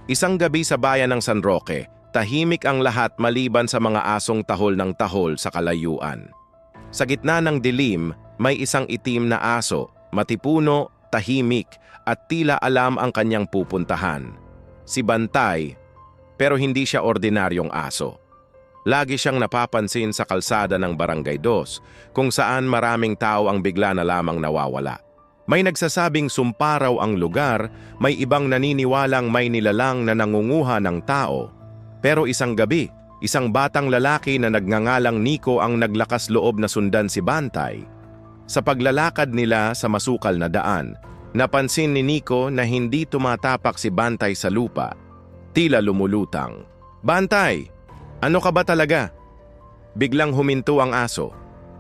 Isang gabi sa bayan ng San Roque, tahimik ang lahat maliban sa mga asong tahol ng tahol sa kalayuan. Sa gitna ng dilim, may isang itim na aso, matipuno, tahimik, at tila alam ang kanyang pupuntahan. Si Bantay, pero hindi siya ordinaryong aso. Lagi siyang napapansin sa kalsada ng Barangay 2, kung saan maraming tao ang bigla na lamang nawawala. May nagsasabing sumparaw ang lugar, may ibang naniniwalang may nilalang na nangunguha ng tao. Pero isang gabi, isang batang lalaki na nagngangalang Nico ang naglakas loob na sundan si Bantay. Sa paglalakad nila sa masukal na daan, napansin ni Nico na hindi tumatapak si Bantay sa lupa. Tila lumulutang. "Bantay! Ano ka ba talaga?" Biglang huminto ang aso.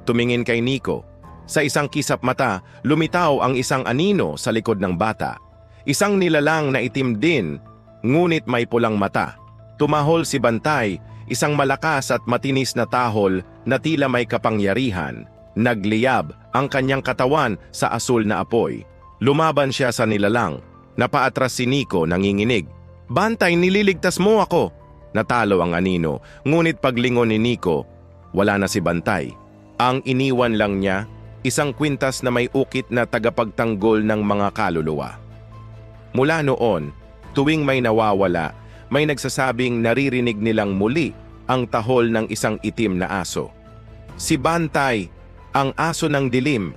Tumingin kay Nico. Sa isang kisap mata, lumitaw ang isang anino sa likod ng bata. Isang nilalang na itim din, ngunit may pulang mata. Tumahol si Bantay, isang malakas at matinis na tahol na tila may kapangyarihan. Nagliyab ang kanyang katawan sa asul na apoy. Lumaban siya sa nilalang. Napaatras si Nico nanginginig. "Bantay, nililigtas mo ako!" Natalo ang anino, ngunit paglingon ni Nico, wala na si Bantay. Ang iniwan lang niya, isang kwintas na may ukit na tagapagtanggol ng mga kaluluwa. Mula noon, tuwing may nawawala, may nagsasabing naririnig nilang muli ang tahol ng isang itim na aso. Si Bantay, ang aso ng dilim.